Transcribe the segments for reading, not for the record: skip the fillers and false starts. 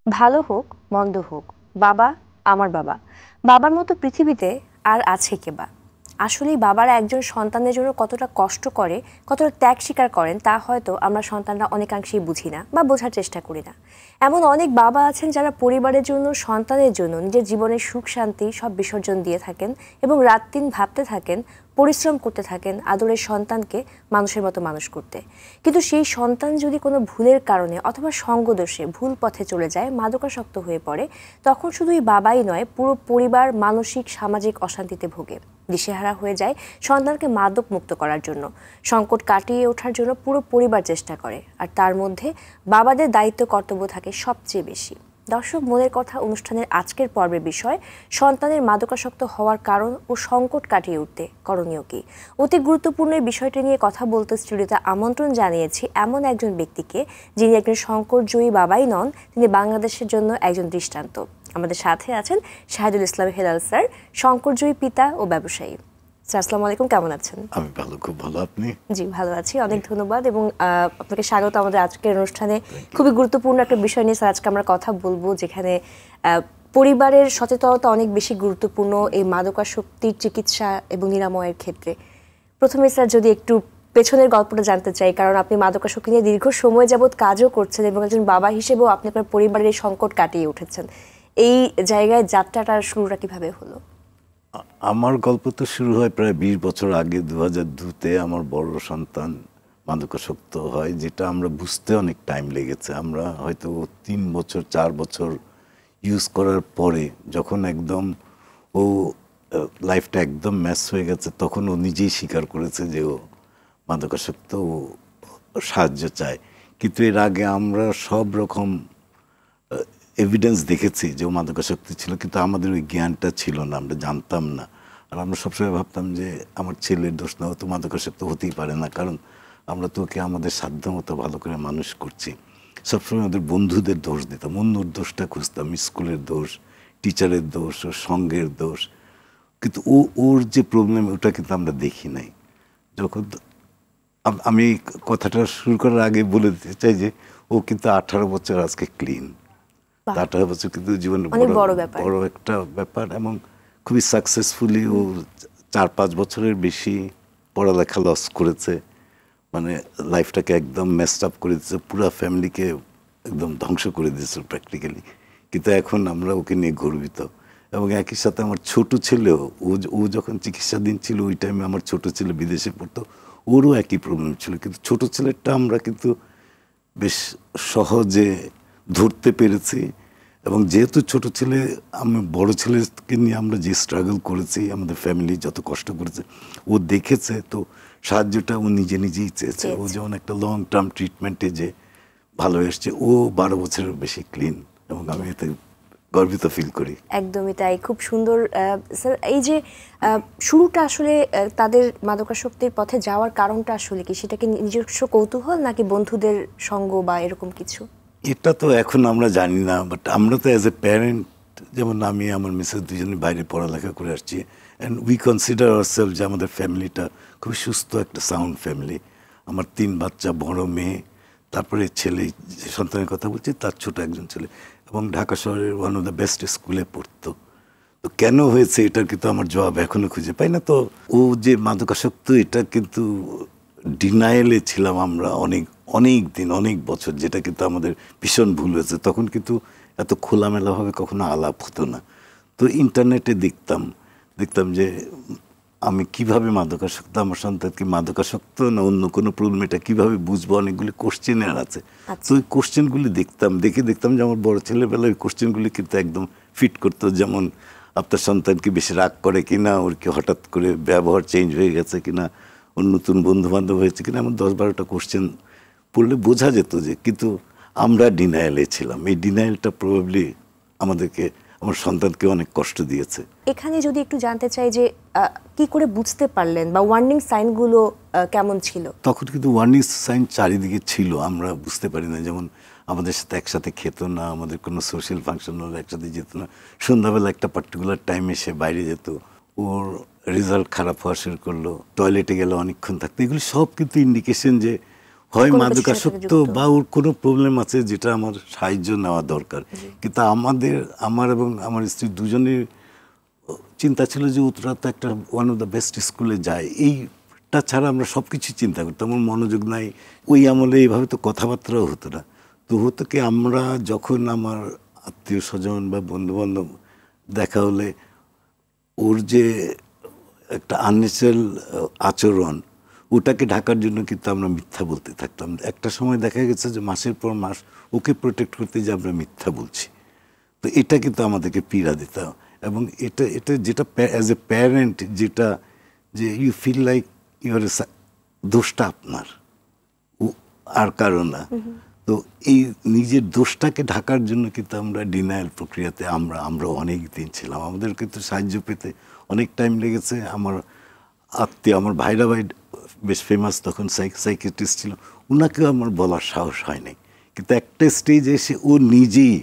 ভালো হোক মন্দ হোক, বাবা আমার বাবা। বাবার মতো পৃথিবীতে আর আছে কে বা? আসলেই বাবারা একজন সন্তানের জন্য কতটা কষ্ট করে, কতটা ত্যাগ স্বীকার করেন তা হয়তো আমরা সন্তানরা অনেকাংশেই বুঝি না বা বোঝার চেষ্টা করি না। এমন অনেক বাবা আছেন যারা পরিবারের জন্য, সন্তানের জন্য নিজের জীবনের সুখ শান্তি সব বিসর্জন দিয়ে থাকেন এবং রাত দিন ভাবতে থাকেন, পরিশ্রম করতে থাকেন আদরের সন্তানকে মানুষের মতো মানুষ করতে। কিন্তু সেই সন্তান যদি কোনো ভুলের কারণে অথবা সঙ্গদোষে ভুল পথে চলে যায়, মাদকাসক্ত হয়ে পড়ে, তখন শুধুই বাবাই নয়, পুরো পরিবার মানসিক সামাজিক অশান্তিতে ভোগে। দিশেহারা হয়ে যায় সন্তানকে মাদক মুক্ত করার জন্য, সংকট কাটিয়ে ওঠার জন্য পুরো পরিবার চেষ্টা করে, আর তার মধ্যে বাবাদের দায়িত্ব কর্তব্য থাকে সবচেয়ে বেশি। দর্শক, মনের কথা অনুষ্ঠানের আজকের পর্বের বিষয় সন্তানের মাদকাসক্ত হওয়ার কারণ ও সংকট কাটিয়ে উঠতে করণীয় কি। অতি গুরুত্বপূর্ণ এই বিষয়টি নিয়ে কথা বলতে স্টুডিওতে আমন্ত্রণ জানিয়েছি এমন একজন ব্যক্তিকে, যিনি একজন সংকটজয়ী বাবাই নন, তিনি বাংলাদেশের জন্য একজন দৃষ্টান্ত। আমাদের সাথে আছেন শাহিদুল ইসলাম হেলাল স্যার, সংকটজয়ী পিতা ও ব্যবসায়ী। স্যার, আসসালামু আলাইকুম, কেমন আছেন? আমি ভালো, খুব ভালো। আপনি? জি, ভালো আছি, অনেক ধন্যবাদ এবং আপনাকে স্বাগত আমাদের আজকের অনুষ্ঠানে। খুবই গুরুত্বপূর্ণ একটা বিষয় নিয়ে স্যার আজকে আমরা কথা বলবো, যেখানে পরিবারের সচেতনতা অনেক বেশি গুরুত্বপূর্ণ এই মাদকাসক্তির চিকিৎসা এবং নিরাময়ের ক্ষেত্রে। প্রথমে স্যার যদি একটু পেছনের গল্পটা জানতে চাই, কারণ আপনি মাদকাসক্তি নিয়ে দীর্ঘ সময় যাবৎ কাজও করছেন এবং একজন বাবা হিসেবেও আপনি আপনার পরিবারের এই সংকট কাটিয়ে উঠেছেন। এই জায়গায় যাত্রাটার শুরুটা কিভাবে হলো? আমার গল্প তো শুরু হয় প্রায় 20 বছর আগে। 2002-তে আমার বড় সন্তান মাদকাসক্ত হয়, যেটা আমরা বুঝতে অনেক টাইম লেগেছে। আমরা হয়তো 3 বছর 4 বছর ইউজ করার পরে, যখন একদম ও লাইফটা একদম ম্যাচ হয়ে গেছে, তখন ও নিজেই স্বীকার করেছে যে ও মাদকাসক্ত, ও সাহায্য চায়। কিন্তু এর আগে আমরা সব রকম এভিডেন্স দেখেছি যে ও মাদকাসক্তি ছিল, কিন্তু আমাদের ওই জ্ঞানটা ছিল না, আমরা জানতাম না। আর আমরা সবসময় ভাবতাম যে আমার ছেলের দোষ না, ও তো মাদকাসক্ত হতেই পারে না, কারণ আমরা তো ওকে আমাদের সাধ্য মতো ভালো করে মানুষ করছি। সবসময় আমাদের বন্ধুদের দোষ দিতাম, অন্যর দোষটা খুঁজতাম, স্কুলের দোষ, টিচারের দোষ, ওর সঙ্গের দোষ। কিন্তু ওর যে প্রবলেম, ওটা কিন্তু আমরা দেখি নাই। যখন আমি কথাটা শুরু করার আগে বলে দিতে চাই যে ও কিন্তু 18 বছর আজকে ক্লিন। 18 বছর কিন্তু জীবনের বড় একটা ব্যাপার, এবং খুবই সাকসেসফুলি ও 4-5 বছরের বেশি পড়ালেখা লস করেছে, মানে লাইফটাকে একদম মেসড আপ করে দিয়েছে, পুরো ফ্যামিলিকে একদম ধ্বংস করে দিয়েছে প্র্যাকটিক্যালি। কিন্তু এখন আমরা ওকে নিয়ে গর্বিত। এবং একই সাথে আমার ছোট ছেলেও, ও যখন চিকিৎসাধীন ছিল ওই টাইমে আমার ছোট ছেলে বিদেশে পড়তো, ওরও একই প্রবলেম ছিল। কিন্তু ছোট ছেলেটা আমরা কিন্তু বেশ সহজে ধরতে পেরেছি। এবং যেহেতু ছোট ছেলে, আমি বড় ছেলেকে নিয়ে আমরা যে স্ট্রাগল করেছি, আমাদের ফ্যামিলি যত কষ্ট করেছে, ও দেখেছে, তো সাহায্যটা ও নিজে নিজেই চেয়েছে। ও যেমন একটা লং টার্ম ট্রিটমেন্টে যে ভালো এসছে, ও 12 বছরের বেশি ক্লিন, এবং আমি এতে গর্বিত ফিল করি। একদমই তাই, খুব সুন্দর। স্যার, এই যে শুরুটা আসলে তাদের মাদকাসক্তির পথে যাওয়ার কারণটা আসলে কি? সেটা কি নিজস্ব কৌতূহল নাকি বন্ধুদের সঙ্গ বা এরকম কিছু? এটা তো এখন আমরা জানি না, বাট আমরা তো অ্যাজ এ প্যারেন্ট, যেমন আমি আমার মিসেস দুজনে বাইরে পড়ালেখা করে আসছি, অ্যান্ড উই কনসিডার আওয়ারসেলফ যে আমাদের ফ্যামিলিটা খুবই সুস্থ একটা সাউন্ড ফ্যামিলি। আমার 3 বাচ্চা, বড় মেয়ে, তারপরে ছেলে, যে সন্তানের কথা বলছি তার ছোট একজন ছেলে, এবং ঢাকা শহরের ওয়ান অফ দ্য বেস্ট স্কুলে পড়তো। তো কেন হয়েছে এটার কিন্তু আমার জবাব এখনো খুঁজে পাই না। তো ও যে মাদকাসক্ত, এটা কিন্তু ডিনায়েলে ছিলাম আমরা অনেক অনেক দিন, অনেক বছর, যেটা কিন্তু আমাদের ভীষণ ভুল হয়েছে। তখন কিন্তু এত খোলামেলাভাবে কখনো আলাপ হতো না। তো ইন্টারনেটে দেখতাম যে আমি কিভাবে মাদকাসক্ত, আমার সন্তানকে মাদকাসক্ত না অন্য কোনো প্রবলেম, এটা কীভাবে বুঝবো, অনেকগুলি কোশ্চেনের আছে। তো ওই কোশ্চেনগুলি দেখতাম যে আমার বড় ছেলেবেলায় ওই কোশ্চেনগুলি কিন্তু একদম ফিট করতো। যেমন আপনার সন্তান কি বেশি রাগ করে কিনা, ওর কি হঠাৎ করে ব্যবহার চেঞ্জ হয়ে গেছে কিনা, ওর নতুন বন্ধু বান্ধব হয়েছে কিনা, এমন 10-12টা কোশ্চেন পড়লে বোঝা যেত যে। কিন্তু আমরা ডিনায়ালে ছিলাম। এই ডিনায়ালটা প্রবাবলি আমাদেরকে, আমার সন্তানকে অনেক কষ্ট দিয়েছে। এখানে যদি একটু জানতে চাই যে কি করে বুঝতে পারলেন বা ওয়ার্নিং সাইনগুলো কেমন ছিল? তখন কিন্তু ওয়ার্নিং সাইন চারিদিকে ছিল, আমরা বুঝতে পারি না। যেমন আমাদের সাথে একসাথে খেত না, আমাদের কোনো সোশ্যাল ফাংশন হলে একসাথে যেত না, সন্ধ্যাবেলা একটা পার্টিকুলার টাইমে সে বাইরে যেত, ওর রেজাল্ট খারাপ হওয়া শুরু করলো, টয়লেটে গেলে অনেকক্ষণ থাকতো। এগুলি সব কিন্তু ইন্ডিকেশন যে হয় কোনো কিছুর সাথে মাদকাসক্ত যুক্ত। বা ওর কোনো প্রবলেম আছে যেটা আমার সাহায্য নেওয়া দরকার। কিন্তু আমার এবং আমার স্ত্রী দুজনের চিন্তা ছিল যে ওরা তো একটা ওয়ান অফ দ্য বেস্ট স্কুলে যায়, এইটা ছাড়া আমরা সব কিছু চিন্তা করতাম। আমার মনোযোগ নাই। ওই আমলে এইভাবে তো কথাবার্তাও হতো না। তো হতো কি, আমরা যখন আমার আত্মীয় স্বজন বা বন্ধু বান্ধব দেখা হলে ওর যে একটা আনন্যাচারাল আচরণ, ওটাকে ঢাকার জন্য কিন্তু আমরা মিথ্যা বলতে থাকতাম। একটা সময় দেখা গেছে যে মাসের পর মাস ওকে প্রোটেক্ট করতে যে আমরা মিথ্যা বলছি। তো এটা কিন্তু আমাদেরকে পীড়া দিত। এবং এটা এটা যেটা অ্যাজ এ প্যারেন্ট, যেটা যে ইউ ফিল লাইক ইউর দোষটা আপনার, আর কারণ না। তো এই নিজের দোষটাকে ঢাকার জন্য কিন্তু আমরা ডিনায়াল প্রক্রিয়াতে আমরা অনেক দিন ছিলাম। আমাদের কিন্তু সাহায্য পেতে অনেক টাইম লেগেছে। আমার আত্মীয়, আমার ভাইরা ভাই বেশ ফেমাস তখন সাইকিয়াট্রিস্ট ছিল, ওনাকেও আমার বলার সাহস হয় নাই। কিন্তু একটা স্টেজে এসে ও নিজেই,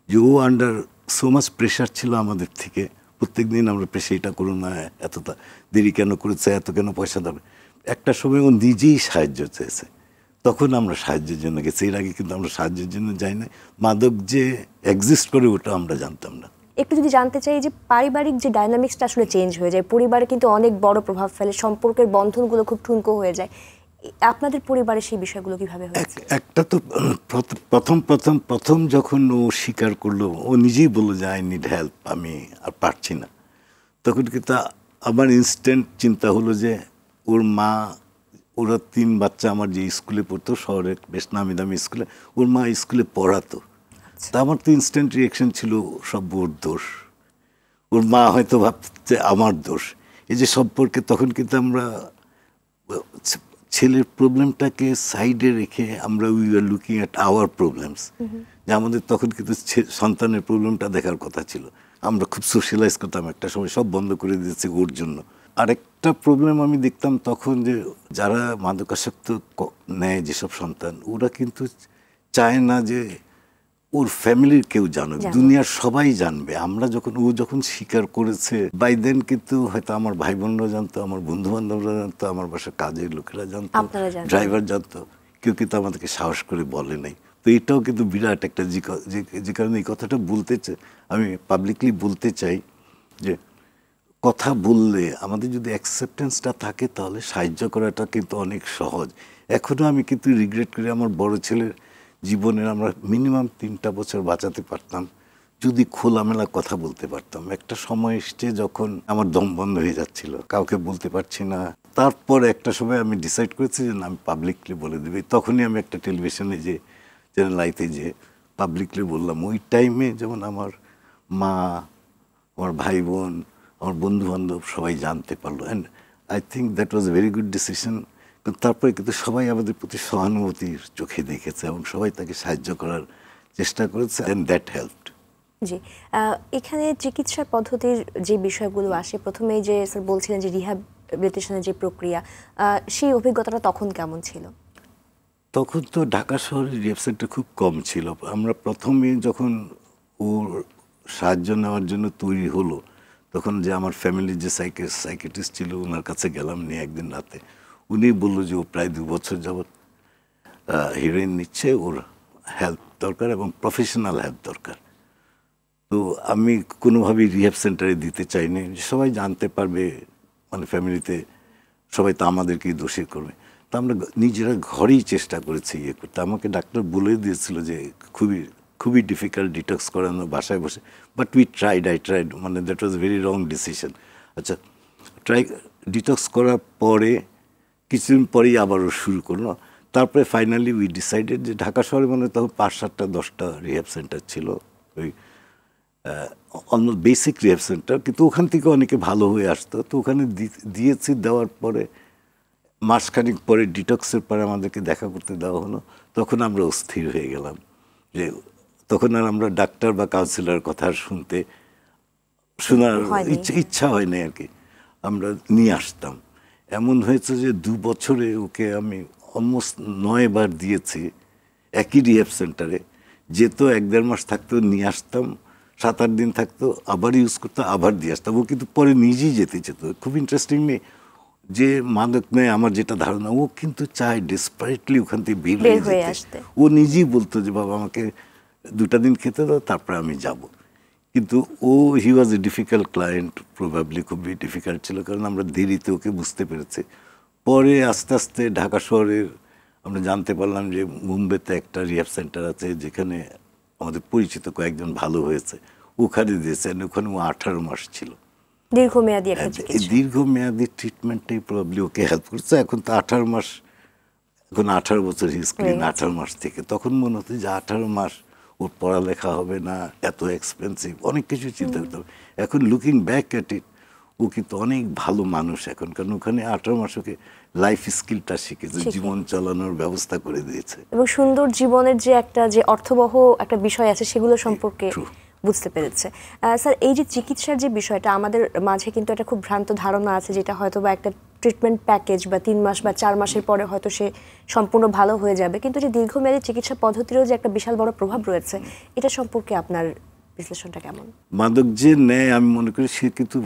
যে ও আন্ডার সো মাচ প্রেশার ছিল আমাদের থেকে, প্রত্যেক দিন আমরা প্রেশার, এটা করুন না, এতটা দেরি কেন করেছে, এত কেন পয়সা দেবে। একটা সময় ও নিজেই সাহায্য চেয়েছে, তখন আমরা সাহায্যের জন্য গেছি। এর আগে কিন্তু আমরা সাহায্যের জন্য যাই না। মাদক যে এক্সিস্ট করে ওটা আমরা জানতাম না। একটু যদি জানতে চাই যে পারিবারিক যে ডায়নামিক্সটা আসলে চেঞ্জ হয়ে যায়, পরিবারে কিন্তু অনেক বড় প্রভাব ফেলে, সম্পর্কের বন্ধনগুলো খুব ঠুনকো হয়ে যায়। আপনাদের পরিবারে সেই বিষয়গুলো কিভাবে হয়েছে? একটা তো প্রথম যখন ও স্বীকার করলো, ও নিজেই বললো যে আই নিড হেল্প, আমি আর পারছি না, তখন কিন্তু আমার ইনস্ট্যান্ট চিন্তা হলো যে ওর মা, ওরা 3 বাচ্চা আমার যে স্কুলে পড়তো, শহরের বেশ নামি দামি স্কুলে, ওর মা স্কুলে পড়াতো। তা আমার তো ইনস্ট্যান্ট রিয়েকশন ছিল সব ওর দোষ। ওর মা হয়তো ভাবছে আমার দোষ। এই যে সম্পর্কে তখন কিন্তু আমরা ছেলের প্রবলেমটাকে সাইডে রেখে আমরা we are looking at our problems. যে আমাদের তখন কিন্তু সন্তানের প্রবলেমটা দেখার কথা ছিল। আমরা খুব সোশ্যালাইজ করতাম, একটা সময় সব বন্ধ করে দিয়েছে ওর জন্য। আরেকটা প্রবলেম আমি দেখতাম তখন, যে যারা মাদকাসক্ত নেয় যেসব সন্তান, ওরা কিন্তু চায় না যে ওর ফ্যামিলির কেউ জানুক, দুনিয়ার সবাই জানবে। ও যখন স্বীকার করেছে, বাই দেন কিন্তু হয়তো আমার ভাই বোনরা জানতো, আমার বন্ধু বান্ধবরা জানতো, আমার বাসার কাজের লোকেরা জানতো, ড্রাইভার জানতো, কেউ কিন্তু আমাদেরকে সাহস করে বলে নাই। তো এটাও কিন্তু বিরাট একটা, যে কারণে এই কথাটা আমি পাবলিকলি বলতে চাই, যে কথা বললে আমাদের যদি অ্যাকসেপ্টেন্সটা থাকে, তাহলে সাহায্য করাটা কিন্তু অনেক সহজ। এখনও আমি কিন্তু রিগ্রেট করি, আমার বড় ছেলের জীবনের আমরা মিনিমাম 3টা বছর বাঁচাতে পারতাম যদি খোলামেলা কথা বলতে পারতাম। একটা সময় এসছে যখন আমার দম বন্ধ হয়ে যাচ্ছিল, কাউকে বলতে পারছি না। তারপর একটা সময় আমি ডিসাইড করেছি যে আমি পাবলিকলি বলে দেবো। তখনই আমি একটা টেলিভিশনে যে চ্যানেল আইতে যে পাবলিকলি বললাম। ওই টাইমে যেমন আমার মা, আমার ভাই বোন, আমার বন্ধু বান্ধব সবাই জানতে পারলো। And I think that was a very good decision. তারপরে কিন্তু সবাই আমাদের প্রতি সহানুভূতির চোখে দেখেছে এবং সবাই তাকে সাহায্য করার চেষ্টা করেছে, অ্যান্ড দ্যাট হেল্পড। জি, এখানে চিকিৎসার পদ্ধতির যে বিষয়গুলো আসে, প্রথমেই যে স্যার বলছিলেন যে রিহ্যাবিলিটেশনের যে প্রক্রিয়া, সেই অভিজ্ঞতাটা তখন কেমন ছিল? তখন তো ঢাকা শহরে রিহ্যাব সেন্টার খুব কম ছিল। আমরা প্রথমে যখন ওর সাহায্য নেওয়ার জন্য তৈরি হলো, তখন যে আমার ফ্যামিলির যে সাইকিয়াট্রিস্ট ছিল, ওনার কাছে গেলাম নিয়ে একদিন রাতে। উনি বললো যে ও প্রায় 2 বছর যাবৎ হিরোইন নিচ্ছে, ওর হেল্প দরকার এবং প্রফেশনাল হেল্প দরকার। তো আমি কোনোভাবেই রিহ্যাব সেন্টারে দিতে চাইনি, সবাই জানতে পারবে, মানে ফ্যামিলিতে সবাই তো আমাদেরকেই দোষী করবে। তো আমরা নিজেরা ঘরেই চেষ্টা করেছি ইয়ে করতে। আমাকে ডাক্তার বলে দিয়েছিল যে খুবই ডিফিকাল্ট ডিটক্স করানো বাসায় বসে, বাট আই ট্রাইড, মানে that was very wrong decision. আচ্ছা, ডিটক্স করার পরে কিছুদিন পরেই আবারও শুরু করলো। তারপরে ফাইনালি উই ডিসাইডেড যে ঢাকা শহরে মানে তখন 5-7টা 10টা রিহ্যাব সেন্টার ছিল, ওই অন্য বেসিক রিহ্যাব সেন্টার, কিন্তু ওখান থেকে অনেকে ভালো হয়ে আসতো। তো ওখানে দিয়েছি, দেওয়ার পরে মাসখানিক পরে ডিটক্সের পরে আমাদেরকে দেখা করতে দেওয়া হলো। তখন আমরা অস্থির হয়ে গেলাম, যে তখন আর আমরা ডাক্তার বা কাউন্সিলর কথা শোনার ইচ্ছা হয় না আর কি। আমরা নিয়ে আসতাম। এমন হয়েছে যে 2 বছরে ওকে আমি অলমোস্ট 9 বার দিয়েছি একই রিহ্যাব সেন্টারে। যেত 1-1.5 মাস থাকতো, নিয়ে আসতাম, 7-8 দিন থাকতো, আবার ইউজ করতো, আবার দিয়ে আসতাম। ও কিন্তু পরে নিজেই যেতে চেত। খুব ইন্টারেস্টিংলি যে মাদক নেয়, আমার যেটা ধারণা, ও কিন্তু চায় ডেসপারেটলি ওখান থেকে বের হয়ে হয়ে আসতে। যেতে। ও নিজেই বলতো যে বাবা আমাকে 2টা দিন খেতে দাও, তারপরে আমি যাব। কিন্তু হি ওয়াজ এ ডিফিকাল্ট ক্লায়েন্ট, প্রবাবলি খুবই ডিফিকাল্ট ছিল, কারণ আমরা দেরিতে ওকে বুঝতে পেরেছি। পরে আস্তে আস্তে ঢাকা শহরের আমরা জানতে পারলাম যে মুম্বাইতে একটা রিহ্যাব সেন্টার আছে, যেখানে আমাদের পরিচিত কয়েকজন ভালো হয়েছে, ওখানে দিয়েছেন। ওখানে ও 18 মাস ছিল। দীর্ঘমেয়াদী একটা এই চিকিৎসা। দীর্ঘমেয়াদী ট্রিটমেন্টটাই প্রবাবলি ওকে হেল্প করছে। এখন তো 18 মাস, এখন 18 বছর হিস্ট্রি, 18 মাস থেকে তখন মনে হতো যে 18 মাস ওর পড়ালেখা হবে না, এত এক্সপেন্সিভ, অনেক কিছু চিন্তা করতে হবে। এখন লুকিং ব্যাক অ্যাট ইট, ও কিন্তু অনেক ভালো মানুষ এখন, কারণ ওখানে 18 মাস ওকে লাইফ স্কিলটা শিখেছে, জীবন চালানোর ব্যবস্থা করে দিয়েছে। এবং সুন্দর জীবনের যে একটা যে অর্থবহ একটা বিষয় আছে সেগুলো সম্পর্কে বুঝতে পেরেছে। স্যার, এই যে চিকিৎসার যে বিষয়টা, আমাদের মাঝে কিন্তু একটা খুব ভ্রান্ত ধারণা আছে, যেটা হয়তো বা একটা ট্রিটমেন্ট প্যাকেজ বা 3 মাস বা 4 মাসের পরে হয়তো সে সম্পূর্ণ ভালো হয়ে যাবে, কিন্তু যে দীর্ঘমেয়াদী চিকিৎসা পদ্ধতিরও যে একটা বিশাল বড় প্রভাব রয়েছে, এটা সম্পর্কে আপনার বিশ্লেষণটা কেমন? মাদক যে নেয়, আমি মনে করি সে কিন্তু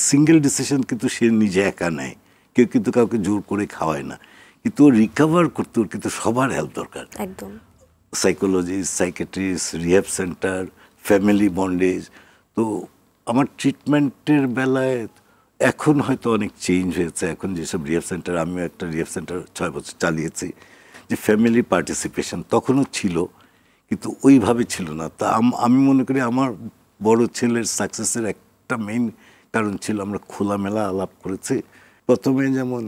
সিঙ্গেল ডিসিশন কিন্তু সে নিজে একা নেয়, কেউ কিন্তু কাউকে জোর করে খাওয়ায় না। কিন্তু ও রিকভার করতে ওর কিন্তু সবার হেল্প দরকার, একদম। Psychologist, psychiatrist, rehab centre, family bondage. তো আমার ট্রিটমেন্টের বেলায় এখন হয়তো অনেক চেঞ্জ হয়েছে। এখন যেসব রিহ্যাব সেন্টার, আমিও একটা রিহ্যাব সেন্টার 6 বছর চালিয়েছি, যে ফ্যামিলি পার্টিসিপেশন তখনও ছিল, কিন্তু ওইভাবে ছিল না। তা আমি মনে করি আমার বড় ছেলের সাকসেসের একটা মেইন কারণ ছিল আমরা খোলামেলা আলাপ করেছি। প্রথমে যেমন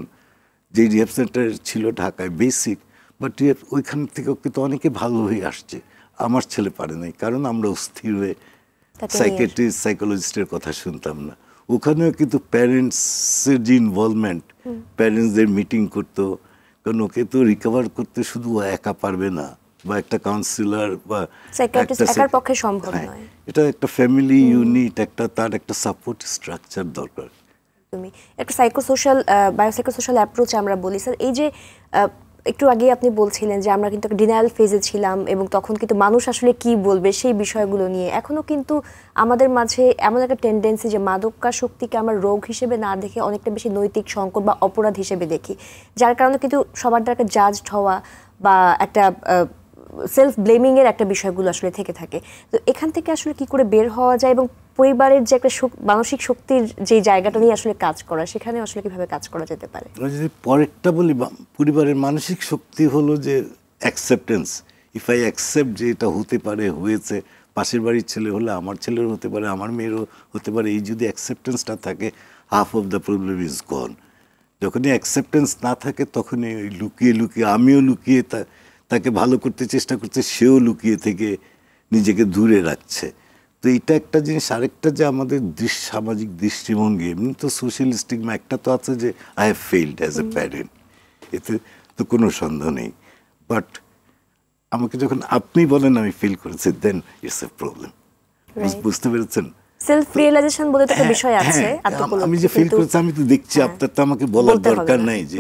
যে রিহ্যাব সেন্টার ছিল ঢাকায় বেসিক, বাট ওইখান থেকেও কিন্তু অনেকে ভালো হয়ে আসছে। আমার ছেলে পারে নাই, কারণ আমরা অস্থির হয়ে সাইকেট্রিস্ট, সাইকোলজিস্টের কথা শুনতাম না। ওখানেও কিন্তু প্যারেন্টসের যে ইনভলভমেন্ট, প্যারেন্টসদের মিটিং করতো, কারণ ওকে তো রিকভার করতে শুধু ও একা পারবে না, বা একটা কাউন্সিলর বা সাইকিয়াট্রিস্ট একার পক্ষে সম্ভব নয়। এটা একটা ফ্যামিলি ইউনিট, তার একটা সাপোর্ট স্ট্রাকচার দরকার। তুমি একটা সাইকোসোশ্যাল বায়োসাইকোসোশ্যাল অ্যাপ্রোচ আমরা বলি স্যার। এই যে একটু আগে আপনি বলছিলেন যে আমরা কিন্তু ডিনায়াল ফেজে ছিলাম, এবং তখন কিন্তু মানুষ আসলে কি বলবে সেই বিষয়গুলো নিয়ে এখনো কিন্তু আমাদের মাঝে এমন একটা টেন্ডেন্সি যে মাদকাসক্তিকে আমরা রোগ হিসেবে না দেখে অনেকটা বেশি নৈতিক সংকট বা অপরাধ হিসেবে দেখি, যার কারণে কিন্তু সবার দ্বারা জাজড হওয়া বা একটা সেলফ ব্লেমিং এর একটা বিষয়গুলো আসলে থেকে থাকে। তো এখান থেকে আসলে কি করে বের হওয়া যায়, এবং পরিবারের যে একটা মানসিক শক্তির যে জায়গাটা নিয়ে আসলে কাজ করা, সেখানে আসলে কিভাবে কাজ করা যেতে পারে? যদি পরেরটা বলি, পরিবারের মানসিক শক্তি হলো যে অ্যাকসেপ্টেন্স। ইফ আই অ্যাকসেপ্ট যে এটা হতে পারে, হয়েছে, পাশের বাড়ির ছেলে হলে আমার ছেলেরও হতে পারে, আমার মেয়েরও হতে পারে, এই যদি অ্যাকসেপ্টেন্সটা থাকে, half of the problem is গন। যখনই অ্যাকসেপ্টেন্স না থাকে, তখনই ওই লুকিয়ে লুকিয়ে, আমিও লুকিয়ে তাকে ভালো করতে চেষ্টা করছে, সেও লুকিয়ে থেকে নিজেকে দূরে রাখছে। তো এটা একটা জিনিস। আরেকটা যে আমাদের সামাজিক দৃষ্টিভঙ্গি, এমনি তো সোশ্যাল স্টিগমা একটা তো আছে যে I have failed as a parent, এতে তো কোনো সন্দেহ নেই। বাট আমাকে যখন আপনি বলেন আমি ফিল করেছি, দেন ইটস এ প্রবলেম। বুঝতে পেরেছেন? সেলফ রিয়েলাইজেশন বলে একটা বিষয় আছে, আমি যে ফিল করেছি, আমি তো দেখছি, আপনার তো আমাকে বলার দরকার নাই যে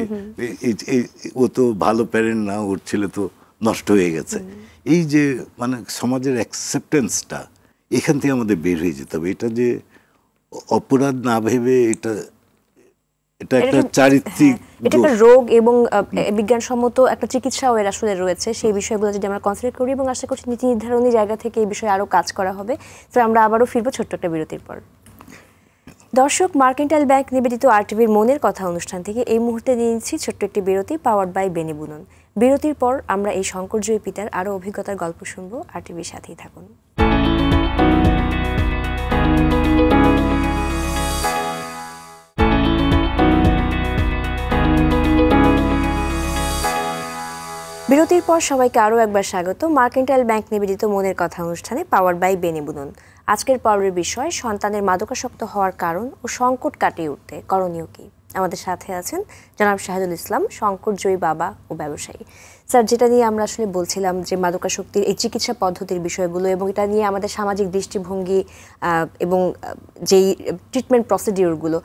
ও তো ভালো প্যারেন্ট না, ওর ছেলে তো নষ্ট হয়ে গেছে। এই যে মানে সমাজের অ্যাকসেপ্টেন্সটা, এখান থেকে আমাদের বের হয়ে যেতে হবে। এটা যে অপরাধ না ভেবে, এটা একটা চারিত্রিক, এটা একটা রোগ, এবং বিজ্ঞানসম্মত একটা চিকিৎসাও এর আসলে রয়েছে। সেই বিষয়গুলো যদি আমরা কনসিডার করি, এবং আশা করছি নীতি নির্ধারণী জায়গা থেকে এই বিষয়ে আরও কাজ করা হবে। তো আমরা আবারও ফিরবো ছোট্ট একটা বিরতির পর। দর্শক, মার্কেন্টাইল ব্যাংক নিবেদিত আরটিভির মনের কথা অনুষ্ঠান থেকে এই মুহূর্তে নিয়ে নিচ্ছি ছোট্ট একটি বিরতি, পাওয়ার্ড বাই বেনি বুনন। বিরতির পর আমরা এই শঙ্করজয়ী পিতার আরও অভিজ্ঞতার গল্প শুনবো। আরটিভির সাথেই থাকুন। বিরতির পর সবাইকে আরও একবার স্বাগত মার্কেন্টাইল ব্যাংক নিবেদিত মনের কথা অনুষ্ঠানে, পাওয়ার বাই বেনি বুনন। আজকের পর্বের বিষয় সন্তানের মাদকাসক্ত হওয়ার কারণ ও সংকট কাটিয়ে উঠতে করণীয় কি। আমাদের সাথে আছেন জনাব শাহিদুল ইসলাম, সংকটজয়ী বাবা ও ব্যবসায়ী। স্যার, যেটা নিয়ে আমরা আসলে বলছিলাম যে মাদকাসক্তির এই চিকিৎসা পদ্ধতির বিষয়গুলো, এবং এটা নিয়ে আমাদের সামাজিক দৃষ্টিভঙ্গি এবং যেই ট্রিটমেন্ট প্রসিডিওরগুলো,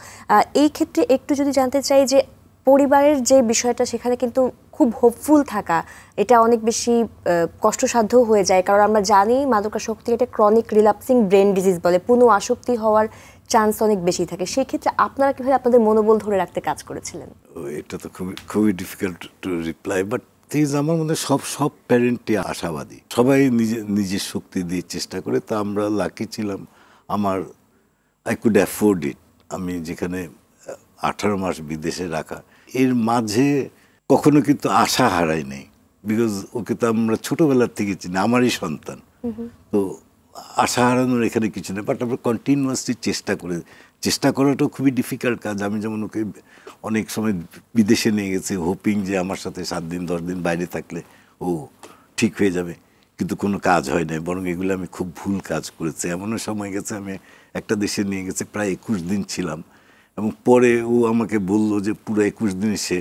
এই ক্ষেত্রে একটু যদি জানতে চাই যে পরিবারের যে বিষয়টা, সেখানে কিন্তু খুব হোপফুল থাকা এটা অনেক বেশি কষ্টসাধ্য হয়ে যায়, কারণ আমরা জানি মাদকাসক্তি একটা ক্রনিক রিল্যাপসিং ব্রেন ডিজিজ বলে, পুনঃ আসক্তি হওয়ার চান্স অনেক বেশি থাকে, সেই ক্ষেত্রে আপনারা কিভাবে আপনাদের মনোবল ধরে রাখতে কাজ করেছিলেন? এটা তো খুবই খুবই difficult to reply, but things আমার মনে হয় সব সব প্যারেন্টই আশাবাদী, সবাই নিজের শক্তি দিয়ে চেষ্টা করে। তা আমরা লাকি ছিলাম, আমার আই কুড অ্যাফোর্ড ইট। আমি যেখানে 18 মাস বিদেশে রাখা, এর মাঝে কখনো কিন্তু আশা হারাই নেই, বিকজ ওকে তো আমরা ছোটবেলার থেকে চিনি, আমারই সন্তান। তো আশা হারানোর এখানে কিছু নেই, বাট আমরা কন্টিনিউয়াসলি চেষ্টা করাটাও খুবই ডিফিকাল্ট কাজ। আমি যেমন ওকে অনেক সময় বিদেশে নিয়ে গেছি হোপিং যে আমার সাথে 7 দিন 10 দিন বাইরে থাকলে ও ঠিক হয়ে যাবে, কিন্তু কোনো কাজ হয় নাই, বরং এগুলো আমি খুব ভুল কাজ করেছি। এমনও সময় গেছে আমি একটা দেশে নিয়ে গেছি, প্রায় 21 দিন ছিলাম, এবং পরে ও আমাকে বলল যে পুরো 21 দিন সে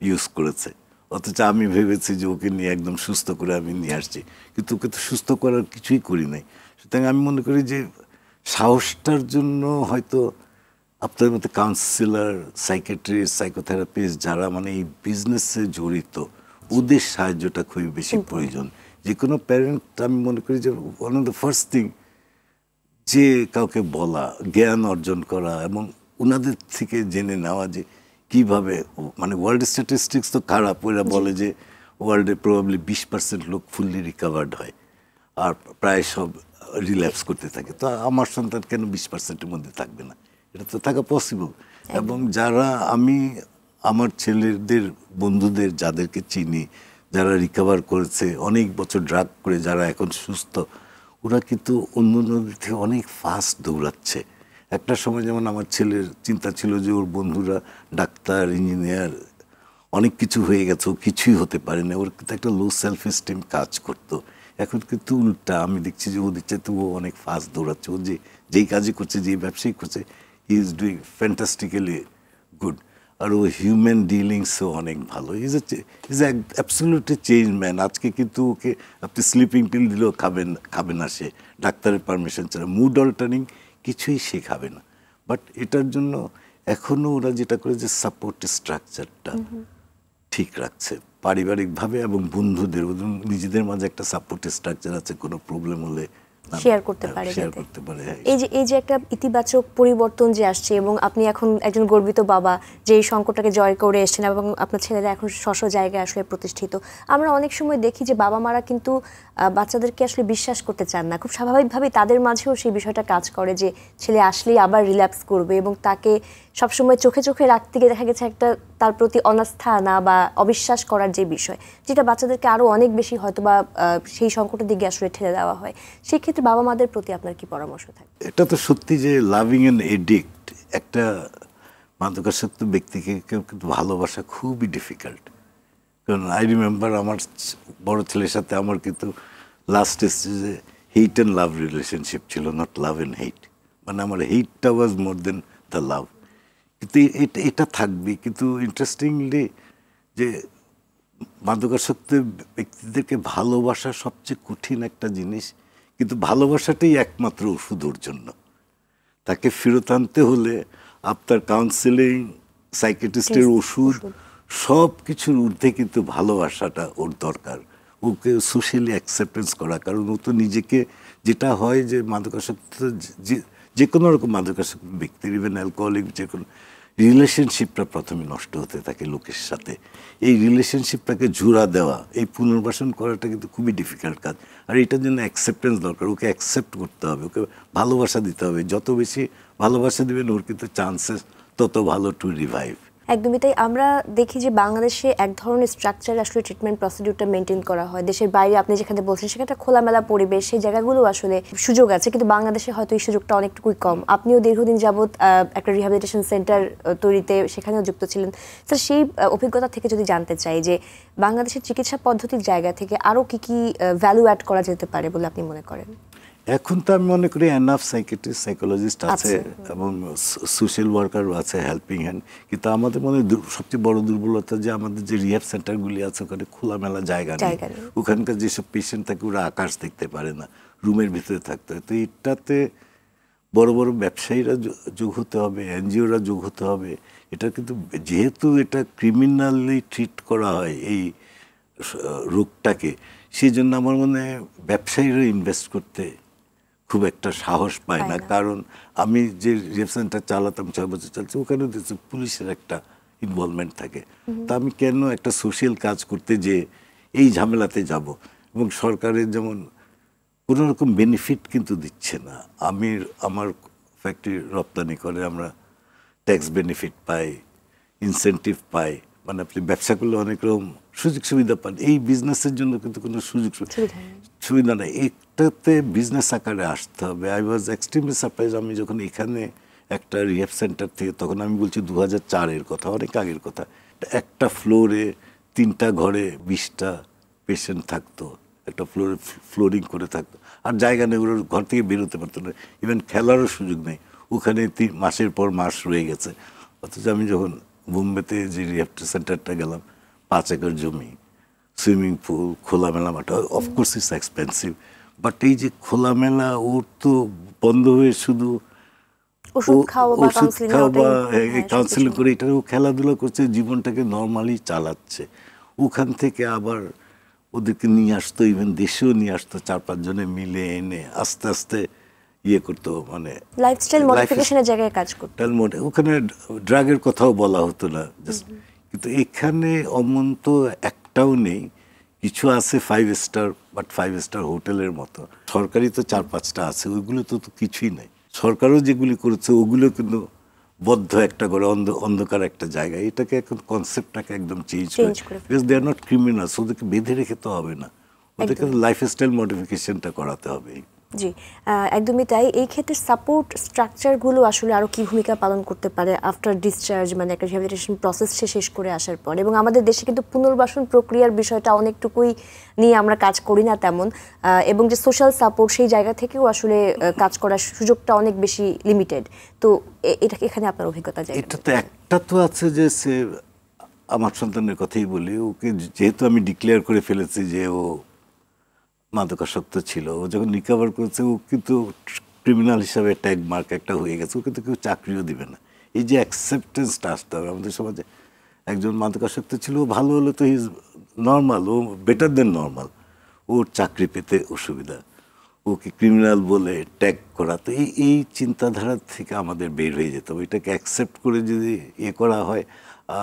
ইউজ করেছে, অথচ আমি ভেবেছি যে ওকে নিয়ে একদম সুস্থ করে আমি নিয়ে আসছি, কিন্তু ওকে তো সুস্থ করার কিছুই করি নাই। সুতরাং আমি মনে করি যে সাহসটার জন্য হয়তো আপনার মতো কাউন্সিলর, সাইকিয়াট্রিস্ট, সাইকোথেরাপিস্ট যারা মানে এই বিজনেসে জড়িত, ওদের সাহায্যটা খুবই বেশি প্রয়োজন। যে কোনো প্যারেন্ট, আমি মনে করি যে one of the first thing যে কাউকে বলা, জ্ঞান অর্জন করা এবং ওনাদের থেকে জেনে নেওয়া যে কিভাবে, মানে ওয়ার্ল্ড স্ট্যাটিস্টিক্স তো খারাপ, ওরা বলে যে ওয়ার্ল্ডে প্রবাবলি 20% লোক ফুললি রিকাভার্ড হয় আর প্রায় সব রিল্যাপস করতে থাকে। তো আমার সন্তান কেন 20%-এর মধ্যে থাকবে না? এটা তো থাকা পসিবল। এবং যারা আমি আমার ছেলেদের বন্ধুদের যাদেরকে চিনি, যারা রিকভার করেছে অনেক বছর ড্রাগ করে, যারা এখন সুস্থ, ওরা কিন্তু অন্যদের থেকে অনেক ফাস্ট দৌড়াচ্ছে। একটা সময় যেমন আমার ছেলের চিন্তা ছিল যে ওর বন্ধুরা ডাক্তার, ইঞ্জিনিয়ার, অনেক কিছু হয়ে গেছে, ও কিছুই হতে পারে না, ওর কিন্তু একটা লো সেলফ এস্টিম কাজ করতো। এখন কিন্তু উল্টা, আমি দেখছি যে ওদের চাইতে ও অনেক ফাস্ট দৌড়াচ্ছে। ও যেই কাজই করছে, যেই ব্যবসায়ী করছে, he is doing fantastically good. আর ও হিউম্যান ডিলিংসও অনেক ভালো। Is absolutely change man. আজকে কিন্তু ওকে আপনি স্লিপিং পিল দিলেও খাবে না সে, ডাক্তারের পারমিশন ছাড়া। মুড অল্টারিং কিছুই সে খাবে না। বাট এটার জন্য এখনও ওরা যেটা করে যে সাপোর্ট স্ট্রাকচারটা ঠিক রাখছে পারিবারিকভাবে, এবং বন্ধুদের, নিজেদের মাঝে একটা সাপোর্ট স্ট্রাকচার আছে, কোনো প্রবলেম হলে শেয়ার করতে পারে। এই যে একটা ইতিবাচক পরিবর্তন যে আসছে, এবং আপনি এখন একজন গর্বিত বাবা যে এই সংকটটাকে জয় করে এসেছেন, এবং আপনার ছেলেরা এখন স্ব জায়গায় আসলে প্রতিষ্ঠিত। আমরা অনেক সময় দেখি যে বাবা মারা কিন্তু বাচ্চাদেরকে আসলে বিশ্বাস করতে চান না। খুব স্বাভাবিকভাবেই তাদের মাঝেও সেই বিষয়টা কাজ করে যে ছেলে আসলেই আবার রিল্যাপস করবে, এবং তাকে সবসময় চোখে চোখে রাখতে গিয়ে দেখা গেছে একটা তার প্রতি অনাস্থা না বা অবিশ্বাস করার যে বিষয়, যেটা বাচ্চাদেরকে আরও অনেক বেশি হয়তো বা সেই সংকটের দিকে আসলে ঠেলে দেওয়া হয়। সেই ক্ষেত্রে বাবা মাদের প্রতি আপনার কি পরামর্শ থাকে? এটা তো সত্যি যে লাভিং অ্যান এডিক্ট, একটা মাদকাসক্ত ব্যক্তিকে কেউ কিন্তু ভালোবাসা খুবই ডিফিকাল্ট। কারণ আই রিমেম্বার আমার বড় ছেলের সাথে আমার কিন্তু লাস্ট স্টেজে হেইট অ্যান্ড লাভ রিলেশনশিপ ছিল, নট লাভ অ্যান্ড হেইট। মানে আমার হেইটটা ওয়াজ মোর দেন দ্য লাভ। কিন্তু এটা থাকবে। কিন্তু ইন্টারেস্টিংলি যে মাদকাসক্ত ব্যক্তিদেরকে ভালোবাসা সবচেয়ে কঠিন একটা জিনিস, কিন্তু ভালোবাসাটাই একমাত্র ওষুধ ওর জন্য। তাকে ফেরত আনতে হলে আপনার কাউন্সেলিং, সাইকিয়াট্রিস্টের ওষুধ, সব কিছুর ঊর্ধ্বে কিন্তু ভালোবাসাটা ওর দরকার। ওকে সোশ্যালি অ্যাকসেপ্টেন্স করা, কারণ ও তো নিজেকে, যেটা হয় যে মাদকাসক্ত, যে কোনো রকম মাদকাসক্ত ব্যক্তির, ইভেন অ্যালকোহলিক, যে কোনো রিলেশনশিপটা প্রথমে নষ্ট হতে থাকে লোকের সাথে। এই রিলেশনশিপটাকে জোড়া দেওয়া, এই পুনর্বাসন করাটা কিন্তু খুবই ডিফিকাল্ট কাজ। আর এটার জন্য অ্যাকসেপ্টেন্স দরকার, ওকে অ্যাকসেপ্ট করতে হবে, ওকে ভালোবাসা দিতে হবে। যত বেশি ভালোবাসা দেবেন ওর কিন্তু চান্সেস তত ভালো টু রিভাইভ। একদমই তাই। আমরা দেখি যে বাংলাদেশে এক ধরনের স্ট্রাকচার আসলে ট্রিটমেন্ট প্রসিডিউরটা মেনটেন করা হয়। দেশের বাইরে আপনি যেখানে বলছেন সেখানে খোলামেলা পরিবেশ, সেই জায়গাগুলো আসলে সুযোগ আছে, কিন্তু বাংলাদেশে হয়তো এই সুযোগটা অনেকটুকুই কম। আপনিও দীর্ঘদিন যাবৎ একটা রিহ্যাবিলিটেশন সেন্টার তৈরিতে সেখানেও যুক্ত ছিলেন। স্যার, সেই অভিজ্ঞতা থেকে যদি জানতে চাই যে বাংলাদেশের চিকিৎসা পদ্ধতির জায়গা থেকে আরও কি কি ভ্যালু অ্যাড করা যেতে পারে বলে আপনি মনে করেন? এখন তো আমি মনে করি এনাফ সাইকিয়াট্রিস্ট, সাইকোলজিস্ট আছে এবং সোশ্যাল ওয়ার্কারও আছে, হেল্পিং হ্যান্ড। কিন্তু আমাদের মনে সবচেয়ে বড় দুর্বলতা যে আমাদের যে রিহ্যাব সেন্টারগুলি আছে ওখানে খোলামেলা জায়গা নেই। ওখানকার যেসব পেশেন্ট থাকে ওরা আকাশ দেখতে পারে না, রুমের ভিতরে থাকতে হয়। তো এটাতে বড় বড় ব্যবসায়ীরা যোগ হতে হবে, এনজিওরা যোগ হতে হবে। এটা কিন্তু যেহেতু এটা ক্রিমিনালি ট্রিট করা হয় এই রোগটাকে, সেই জন্য আমার মনে হয় ব্যবসায়ীরা ইনভেস্ট করতে খুব একটা সাহস পায় পায় না, না। কারণ আমি যে রিহেব সেন্টার চালাতাম 6 বছর চালছে, ওখানে দেখছি পুলিশের একটা ইনভলভমেন্ট থাকে। তা আমি কেন একটা সোশ্যাল কাজ করতে যে এই ঝামেলাতে যাব? এবং সরকারের যেমন কোনো রকম বেনিফিট কিন্তু দিচ্ছে না। আমার ফ্যাক্টরি রপ্তানি করে, আমরা ট্যাক্স বেনিফিট পাই, ইনসেনটিভ পাই, মানে আপনি ব্যবসা করলে অনেক রকম সুযোগ সুবিধা পান। এই বিজনেসের জন্য কিন্তু কোনো সুযোগ সুবিধা নেই। সুবিধা নেই। এটাতে বিজনেস আকারে আসতে হবে। আই ওয়াজ এক্সট্রিমলি সারপ্রাইজ, আমি যখন এখানে একটা রিহ্যাব সেন্টার থেকে, তখন আমি বলছি 2004-এর কথা, অনেক আগের কথা, একটা ফ্লোরে 3টা ঘরে 20টা পেশেন্ট থাকতো, একটা ফ্লোরে ফ্লোরিং করে থাকতো, আর জায়গা নেই, ওরা ঘর থেকে বেরোতে পারতো না, ইভেন খেলারও সুযোগ নেই। ওখানে মাসের পর মাস রয়ে গেছে। অথচ আমি যখন বোম্বেতে যে রিহ্যাব সেন্টারটা গেলাম, 5 একর জমি, সুইমিং পুল, খোলামেলা মাঠ, অফকোর্স ইটস এক্সপেন্সিভ, বাট এই যে খোলামেলা, ওর তো বন্ধ হয়ে শুধু ওষুধ খাওয়া বা ওষুধ খাওয়া বা কাউন্সিলিং সবকিছু। করে, এটা ও খেলাধুলা করছে, জীবনটাকে নর্মালি চালাচ্ছে। ওখান থেকে আবার ওদেরকে নিয়ে আসতো, ইভেন দেশেও নিয়ে আসতো, 4-5 জনে মিলে এনে আস্তে আস্তে ইয়ে করতো, মানে লাইফস্টাইল মডিফিকেশনের জায়গায় কাজ করতে। ওখানে ড্রাগের কথাও বলা হতো না। কিন্তু এখানে অমন তো একটাও নেই। কিছু আছে 5 স্টার, বাট 5 স্টার হোটেলের মতো। সরকারি তো 4-5টা আছে, ওইগুলো তো কিছুই নেই। সরকারও যেগুলি করেছে ওগুলো কিন্তু বদ্ধ একটা করে, অন্ধকার একটা জায়গা। এটাকে এখন কনসেপ্টটাকে একদম চেঞ্জ করে, because they are not criminals. ওদেরকে বেঁধে রেখে তো হবে না, ওদেরকে লাইফস্টাইল মডিফিকেশনটা করাতে হবে। জি, একদমই তাই। এই ক্ষেত্রে সাপোর্ট স্ট্রাকচারগুলো আসলে আরো কি ভূমিকা পালন করতে পারে আফটার ডিসচার্জ, মানে একটা রিহ্যাবিলিটেশন প্রসেস শেষ করে আসার পর? এবং আমাদের দেশে কিন্তু পুনর্বাসন প্রক্রিয়ার বিষয়টা অনেকটুকুই নিয়ে আমরা কাজ করি না তেমন, এবং যে সোশ্যাল সাপোর্ট সেই জায়গা থেকেও আসলে কাজ করার সুযোগটা অনেক বেশি লিমিটেড। তো এটা এখানে আপনার অভিজ্ঞতা যায়? এটা তো একটা তো আছে যে সে, আমার সন্তানের কথাই বলি, ওকে যেহেতু আমি ডিক্লেয়ার করে ফেলেছি যে ও মাদকাসক্ত ছিল, ও যখন রিকভার করেছে, ও কিন্তু ক্রিমিনাল হিসাবে ট্যাগ মার্ক একটা হয়ে গেছে, ওকে তো কেউ চাকরিও দিবে না। এই যে অ্যাকসেপ্টেন্সটা আসতে হবে আমাদের সমাজে। একজন মাদকাসক্ত ছিল, ও ভালো হলে তো ইজ নর্মাল, ও বেটার দেন নর্মাল, ওর চাকরি পেতে অসুবিধা, ওকে ক্রিমিনাল বলে ট্যাগ করা। তো এই চিন্তাধারা থেকে আমাদের বের হয়ে যেতে হবে। এটাকে অ্যাকসেপ্ট করে যদি ইয়ে করা হয়।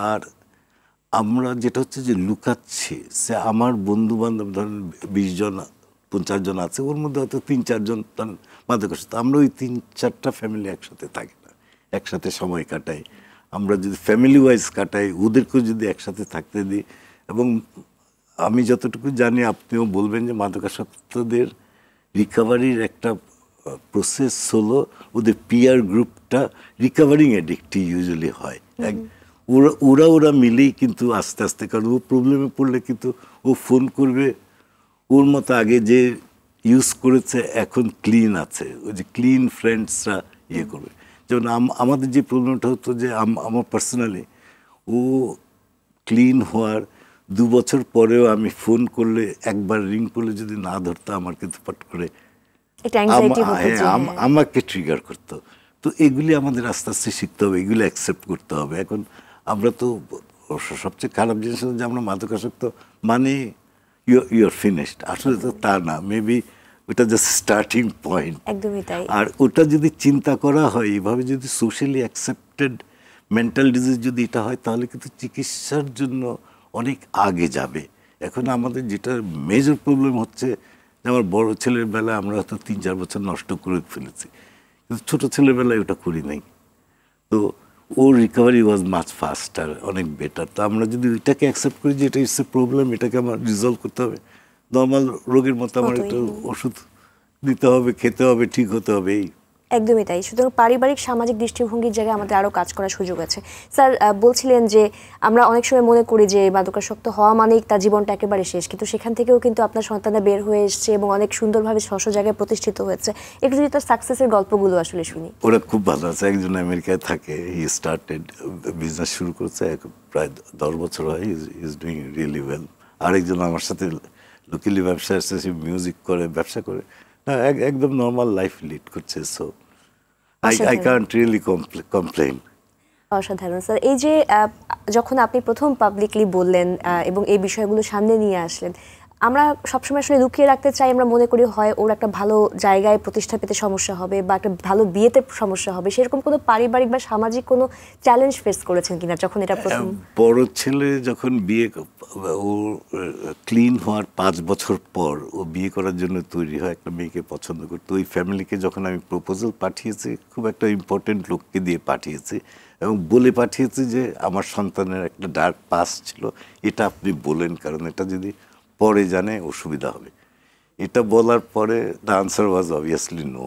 আর আমরা যেটা হচ্ছে যে লুকাচ্ছি, সে আমার বন্ধু বান্ধব ধরেন 20 জন 50 জন আছে, ওর মধ্যে হয়তো 3-4 জন মাদকাসক্ত। আমরা ওই 3-4টা ফ্যামিলি একসাথে থাকি না, একসাথে সময় কাটাই। আমরা যদি ফ্যামিলি ওয়াইজ কাটাই, ওদেরকেও যদি একসাথে থাকতে দিই। এবং আমি যতটুকু জানি, আপনিও বলবেন যে মাদকাসক্তদের রিকভারির একটা প্রসেস হলো, ওদের পিয়ার গ্রুপটা রিকভারিং অ্যাডিক্টই ইউজুয়ালি হয়। ওরা মিলেই কিন্তু আস্তে আস্তে, কারণ ও প্রবলেমে পড়লে কিন্তু ও ফোন করবে, ওর মতো আগে যে ইউজ করেছে এখন ক্লিন আছে, ওই যে ক্লিন ফ্রেন্ডসরা ইয়ে করবে। যেমন আমাদের যে প্রবলেমটা হতো যে আমার পার্সোনালি, ও ক্লিন হওয়ার 2 বছর পরেও আমি ফোন করলে, একবার রিং করলে যদি না ধরতো, আমার কিন্তু পট করে আমাকে ট্রিগার করতো। তো এগুলি আমাদের আস্তে আস্তে শিখতে হবে, এগুলি অ্যাকসেপ্ট করতে হবে। এখন আমরা তো সবচেয়ে খারাপ জিনিস হচ্ছে যে আমরা মাদকাসক্ত মানে ইউর ফিনিশড। আসলে তো তা না, মেবি ওটা জাস্ট স্টার্টিং পয়েন্ট। একদমই তাই। আর ওটা যদি চিন্তা করা হয় এইভাবে, যদি সোশ্যালি অ্যাকসেপ্টেড মেন্টাল ডিজিজ যদি এটা হয়, তাহলে কিন্তু চিকিৎসার জন্য অনেক আগে যাবে। এখন আমাদের যেটা মেজর প্রবলেম হচ্ছে যে, আমার বড় ছেলের বেলায় আমরা হয়তো 3-4 বছর নষ্ট করে ফেলেছি, কিন্তু ছোটো ছেলের বেলায় ওটা করি নাই। তো ওর রিকভারি ওয়াজ মাচ ফাস্টার, অনেক বেটার। তো আমরা যদি ওইটাকে অ্যাকসেপ্ট করি যে এটা ইটস এ প্রবলেম, এটাকে আমার রিজলভ করতে হবে, নর্মাল রোগের মতো আমার একটু ওষুধ নিতে হবে, খেতে হবে, ঠিক হতে হবে, এই। একদমই তাই। সুতরাং পারিবারিক সামাজিক দৃষ্টিভঙ্গির জায়গায় আমাদের আরও কাজ করার সুযোগ আছে। স্যার বলছিলেন যে আমরা অনেক সময় মনে করি যে মাদকাসক্ত হওয়া মানেই তার জীবনটা একেবারে শেষ, কিন্তু সেখান থেকেও কিন্তু আপনার সন্তানরা বের হয়ে এসছে এবং অনেক সুন্দরভাবে স্ব জায়গায় প্রতিষ্ঠিত হয়েছে। একটু যদি তার সাকসেসের গল্পগুলো আসলে শুনি। ওরা খুব ভালো আছে। একজন আমেরিকায় থাকে, হি স্টার্টেড বিজনেস শুরু করেছে, প্রায় 10 বছর হয়, ইজ ডুইং রিয়েলি ওয়েল। আরেকজন আমার সাথে লোকালি ব্যবসা আসছে, সে মিউজিক করে, ব্যবসা করে, একদম নর্মাল লাইফ লিড করছে। So I can't really complain. অসাধারণ স্যার। এই যে যখন আপনি প্রথম পাবলিকলি বললেন এবং এই বিষয়গুলো সামনে নিয়ে আসলেন, আমরা সবসময় আসলে লুকিয়ে রাখতে চাই, আমরা মনে করি হয় ওর একটা ভালো জায়গায় প্রতিষ্ঠা পেতে সমস্যা হবে বা একটা ভালো বিয়েতে সমস্যা হবে। সেরকম কোনো পারিবারিক বা সামাজিক কোনো চ্যালেঞ্জ ফেস করেছেন কিনা যখন এটা প্রথম? বড় ছেলে যখন ও ক্লিন হওয়ার 5 বছর পর ও বিয়ে করার জন্য তৈরি হয়, একটা মেয়েকে পছন্দ করতো। ওই ফ্যামিলিকে যখন আমি প্রপোজাল পাঠিয়েছি, খুব একটা ইম্পর্টেন্ট লোককে দিয়ে পাঠিয়েছি এবং বলে পাঠিয়েছি যে আমার সন্তানের একটা ডার্ক পাস ছিল, এটা আপনি বলেন, কারণ এটা যদি পরে জানে অসুবিধা হবে। এটা বলার পরে the answer was obviously no.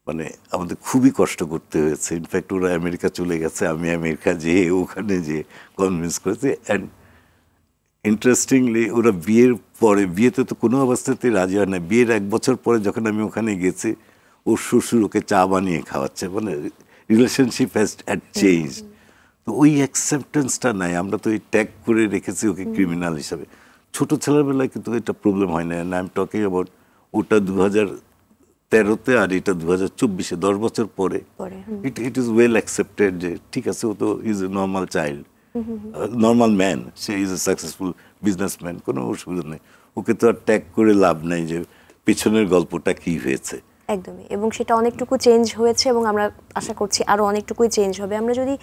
মানে আমাদের খুবই কষ্ট করতে হয়েছে। ইনফ্যাক্ট ওরা আমেরিকা চলে গেছে, আমি আমেরিকা যেয়ে ওখানে যেয়ে কনভিন্স করেছি। অ্যান্ড ইন্টারেস্টিংলি ওরা বিয়ের পরে, বিয়েতে তো কোনো অবস্থাতেই রাজি হয় না, বিয়ের 1 বছর পরে যখন আমি ওখানে গেছি, ওর শ্বশুর ওকে চা বানিয়ে খাওয়াচ্ছে। মানে রিলেশনশিপ হ্যাড চেঞ্জ। তো ওই অ্যাকসেপ্টেন্সটা নাই। আমরা তো এই ট্যাগ করে রেখেছি ওকে ক্রিমিনাল হিসাবে। ছোট ছেলের বেলায় কিন্তু এটা প্রবলেম হয় না। আই এম টকিং অ্যাবাউট ওটা 2013-তে আর এটা 2024-এ, 10 বছর পরে ইট ইজ ওয়েল অ্যাকসেপ্টেড যে ঠিক আছে, ও তো is a normal child, normal man, say is a successful businessman, কোনো অসুবিধা নেই। ওকে তো আর ট্যাগ করে লাভ নাই যে পেছনের গল্পটা কি হয়েছে। একদমই, এবং সেটা অনেকটুকু চেঞ্জ হয়েছে এবং আমরা আশা করছি আরও অনেকটুকুই চেঞ্জ হবে। আমরা যদি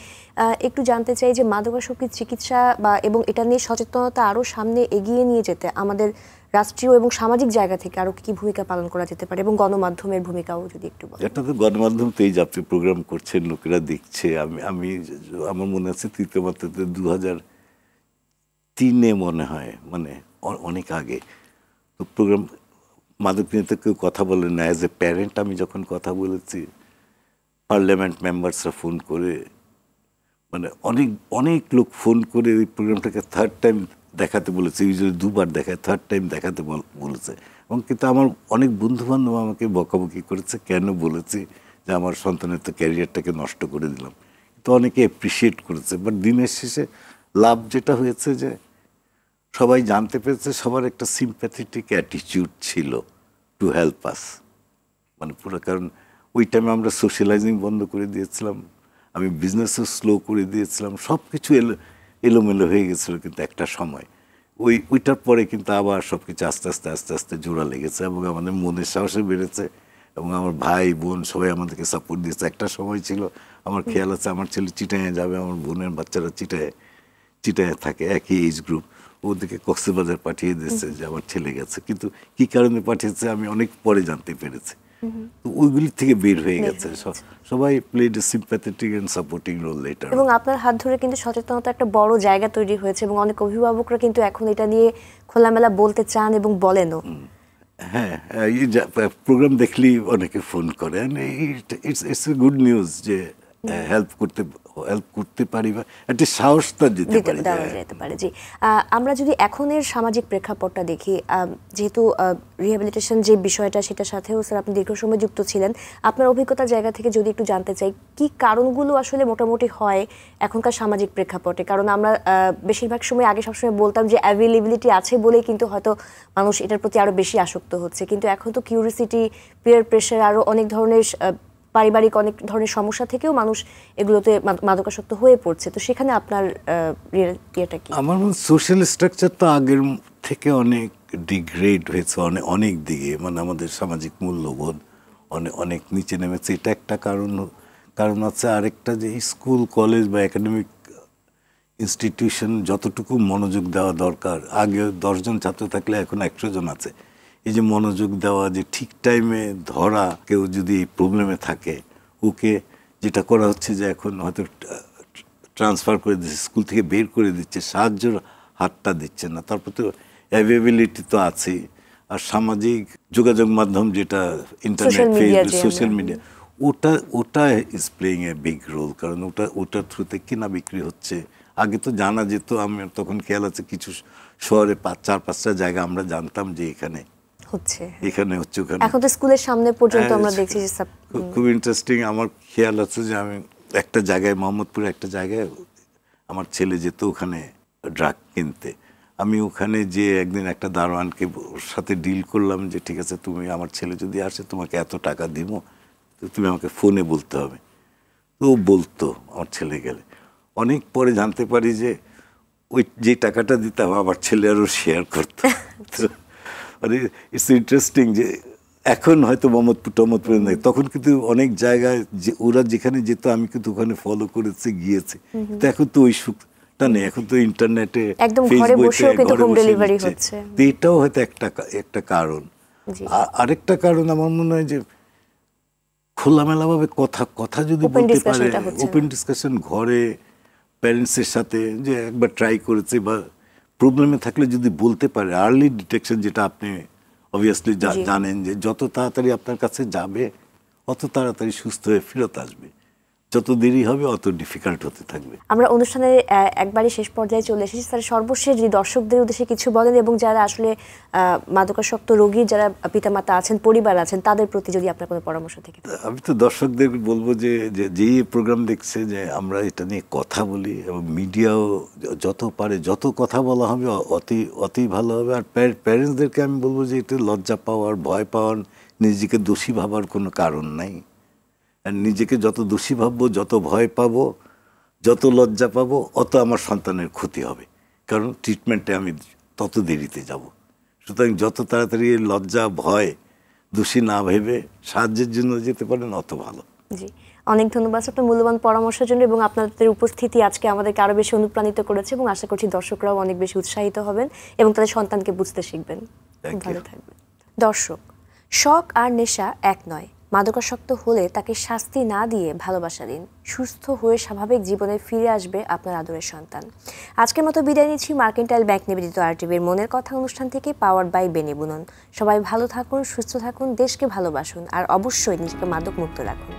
একটু জানতে চাই যে মাদকাসক্তির চিকিৎসা বা এবং এটা নিয়ে সচেতনতা আরও সামনে এগিয়ে নিয়ে যেতে আমাদের রাষ্ট্রীয় এবং সামাজিক জায়গা থেকে আরও কি ভূমিকা পালন করা যেতে পারে, এবং গণমাধ্যমের ভূমিকাও যদি একটু বলেন। এটা তো গণমাধ্যম তো এই যে আপনি প্রোগ্রাম করছেন, লোকেরা দেখছে। আমি আমার মনে আছে তৃতীয় মাত্রাতে 2003-এ মনে হয়, মানে অনেক আগে তো প্রোগ্রাম মাদক নিয়ে তো কেউ কথা বলে না। অ্যাজ এ প্যারেন্ট আমি যখন কথা বলেছি, পার্লামেন্ট মেম্বার্সরা ফোন করে, মানে অনেক অনেক লোক ফোন করে ওই প্রোগ্রামটাকে থার্ড টাইম দেখাতে বলেছে। ইউজুয়ালি 2বার দেখায়, থার্ড টাইম দেখাতে বলেছে। এবং কিন্তু আমার অনেক বন্ধুবান্ধব আমাকে বকাবকি করেছে, কেন বলেছি যে আমার সন্তানের তো ক্যারিয়ারটাকে নষ্ট করে দিলাম। তো অনেকে অ্যাপ্রিসিয়েট করেছে। বাট দিনের শেষে লাভ যেটা হয়েছে যে সবাই জানতে পেরেছে, সবার একটা সিম্প্যাথেটিক অ্যাটিটিউড ছিল টু হেল্প আস। মানে পুরো, কারণ ওই টাইমে আমরা সোশ্যালাইজিং বন্ধ করে দিয়েছিলাম, আমি বিজনেসও স্লো করে দিয়েছিলাম, সব কিছু এলোমেলো হয়ে গেছিলো। কিন্তু একটা সময় ওইটার পরে কিন্তু আবার সব কিছু আস্তে আস্তে জোড়া লেগেছে এবং আমাদের মনের সাহসে বেড়েছে এবং আমার ভাই বোন সবাই আমাদেরকে সাপোর্ট দিয়েছে। একটা সময় ছিল, আমার খেয়াল আছে, আমার ছেলে চিটাঙে যাবে, আমার বোনের বাচ্চারা চিটাঙে থাকে, একই এজ গ্রুপ, ওদেরকে কক্সবাজার পাঠিয়ে দিয়েছে যে আমার ছেলে গেছে। কিন্তু কি কারণে পাঠিয়েছে আমি অনেক পরে জানতে পেরেছি। তো ওইগুলি থেকে বের হয়ে গেছে। সবাই played a sympathetic and supporting role later. এবং আপনার হাত ধরে কিন্তু সচেতনতা একটা বড় জায়গা তৈরি হয়েছে এবং অনেক অভিভাবকরা কিন্তু এখন এটা নিয়ে খোলামেলা বলতে চান এবং বলেনও। হ্যাঁ, এই প্রোগ্রাম দেখলেই অনেকে ফোন করে। ইটস এ গুড নিউজ যে হেল্প করতে পারি বা একটা সাহসটা দিতে পারে। জি, আমরা যদি এখনের সামাজিক প্রেক্ষাপটটা দেখি, যেহেতু রিহ্যাবিলিটেশন যে বিষয়টা, সেটার সাথেও স্যার আপনি দীর্ঘ সময় যুক্ত ছিলেন, আপনার অভিজ্ঞতার জায়গা থেকে যদি একটু জানতে চাই কি কারণগুলো আসলে মোটামুটি হয় এখনকার সামাজিক প্রেক্ষাপটে। কারণ আমরা বেশিরভাগ সময় আগে সবসময় বলতাম যে অ্যাভেলেবিলিটি আছে বলেই কিন্তু হয়তো মানুষ এটার প্রতি আরো বেশি আসক্ত হচ্ছে, কিন্তু এখন তো কিউরিসিটি, পিয়ার প্রেশার, আরো অনেক ধরনের পারিবারিক অনেক ধরনের সমস্যা থেকেও মানুষ এগুলোতে মাদকাসক্ত হয়ে পড়ছে। তো সেখানে আপনার ইয়েটা কি? আমার মনে সোশ্যাল স্ট্রাকচার তো আগের থেকে অনেক ডিগ্রেড হয়েছে অনেক দিকে। মানে আমাদের সামাজিক মূল্যবোধ অনেক নিচে নেমেছে, এটা একটা কারণ আছে। আরেকটা যে স্কুল কলেজ বা একাডেমিক ইনস্টিটিউশন যতটুকু মনোযোগ দেওয়া দরকার, আগে 10 জন ছাত্র থাকলে এখন 100 জন আছে। এই যে মনোযোগ দেওয়া, যে ঠিক টাইমে ধরা, কেউ যদি প্রবলেমে থাকে ওকে, যেটা করা হচ্ছে যে এখন হয়তো ট্রান্সফার করে দিচ্ছে, স্কুল থেকে বের করে দিচ্ছে, সাহায্যের হাতটা দিচ্ছে না। তারপর তো অ্যাভেলেবিলিটি তো আছেই, আর সামাজিক যোগাযোগ মাধ্যম যেটা ইন্টারনেট, ফেসবুক, সোশ্যাল মিডিয়া, ওটা is playing a big role. কারণ ওটার থ্রুতে কেনা বিক্রি হচ্ছে। আগে তো জানা যেত, আমি তখন খেয়াল আছে কিছু শহরে 4-5টা জায়গা আমরা জানতাম যে এখানে হচ্ছে, ওখানে। এখন তো স্কুলের সামনে পর্যন্ত আমরা দেখছি যে খুব ইন্টারেস্টিং। আমার খেয়াল আছে যে আমি একটা জায়গায়, মোহাম্মদপুরে একটা জায়গায় আমার ছেলে যেত ওখানে ড্রাগ কিনতে। আমি ওখানে যে একদিন একটা দারোয়ানকে ওর সাথে ডিল করলাম যে ঠিক আছে, তুমি, আমার ছেলে যদি আসে তোমাকে এত টাকা দিব, তো তুমি আমাকে ফোনে বলতে হবে। তো ও বলতো আমার ছেলে গেলে। অনেক পরে জানতে পারি যে ওই যে টাকাটা দিতাম আমার ছেলে আরও শেয়ার করতো। তো মানে ইটস ইন্টারেস্টিং যে এখন হয়তো মোহাম্মদপুর নেই, তখন কিন্তু অনেক জায়গায় যে ওরা যেখানে যেত আমি কিন্তু ওখানে ফলো করেছি, গিয়েছি। তো এখন তো ওই সুখটা নেই, এখন তো ইন্টারনেটে একদম ঘরে বসেও কিন্তু হোম ডেলিভারি হচ্ছে। তো এটাও হয়তো একটা কারণ। আরেকটা কারণ আমার মনে হয় যে খোলামেলাভাবে কথা যদি বলতে পারে, ওপেন ডিসকাশন ঘরে প্যারেন্টসের সাথে, যে একবার ট্রাই করেছে বা প্রবলেমে থাকলে যদি বলতে পারে, আর্লি ডিটেকশন, যেটা আপনি অবভিয়াসলি জানেন যে যত তাড়াতাড়ি আপনার কাছে যাবে অত তাড়াতাড়ি সুস্থ হয়ে ফেরত আসবে, যত দেরি হবে অত ডিফিকাল্ট হতে থাকবে। আমরা অনুষ্ঠানের একবারই শেষ পর্যায়ে চলে এসেছি স্যার, সর্বশেষ যে দর্শকদের উদ্দেশ্যে কিছু বলেন এবং যারা আসলে মাদকাসক্ত রোগীর যারা পিতামাতা আছেন, পরিবার আছেন, তাদের প্রতি যদি আপনার কোনো পরামর্শ থেকে। আমি তো দর্শকদের বলবো যে যেই প্রোগ্রাম দেখছে যে আমরা এটা নিয়ে কথা বলি, এবং মিডিয়াও যত পারে যত কথা বলা হবে অতি ভালো হবে। আর প্যারেন্টসদেরকে আমি বলবো যে এটা লজ্জা পাওয়ার, ভয় পাওয়ার, নিজেকে দোষী ভাবার কোনো কারণ নাই। আর নিজেকে যত দোষী ভাববো, যত ভয় পাবো, যত লজ্জা পাবো, অত আমার সন্তানের ক্ষতি হবে, কারণ ট্রিটমেন্টে আমি তত দেরিতে যাব। সুতরাং যত তাড়াতাড়ি লজ্জা, ভয়, দোষী না ভেবে সাহায্যের জন্য যেতে পারেন অত ভালো। জি, অনেক ধন্যবাদ আপনার মূল্যবান পরামর্শের জন্য, এবং আপনাদের উপস্থিতি আজকে আমাদেরকে আরো বেশি অনুপ্রাণিত করেছে, এবং আশা করছি দর্শকরাও অনেক বেশি উৎসাহিত হবেন এবং তাদের সন্তানকে বুঝতে শিখবেন। ভালো থাকবেন। দর্শক, শখ আর নেশা এক নয়। মাদকাসক্ত হলে তাকে শাস্তি না দিয়ে ভালোবাসা দিন। সুস্থ হয়ে স্বাভাবিক জীবনে ফিরে আসবে আপনার আদরের সন্তান। আজকের মতো বিদায় নিচ্ছি মার্কেন্টাইল ব্যাংক নিবেদিত RTVর মনের কথা অনুষ্ঠান থেকে, পাওয়ার্ড বাই বেনিবুনন। সবাই ভালো থাকুন, সুস্থ থাকুন, দেশকে ভালোবাসুন, আর অবশ্যই নিজেকে মাদক মুক্ত রাখুন।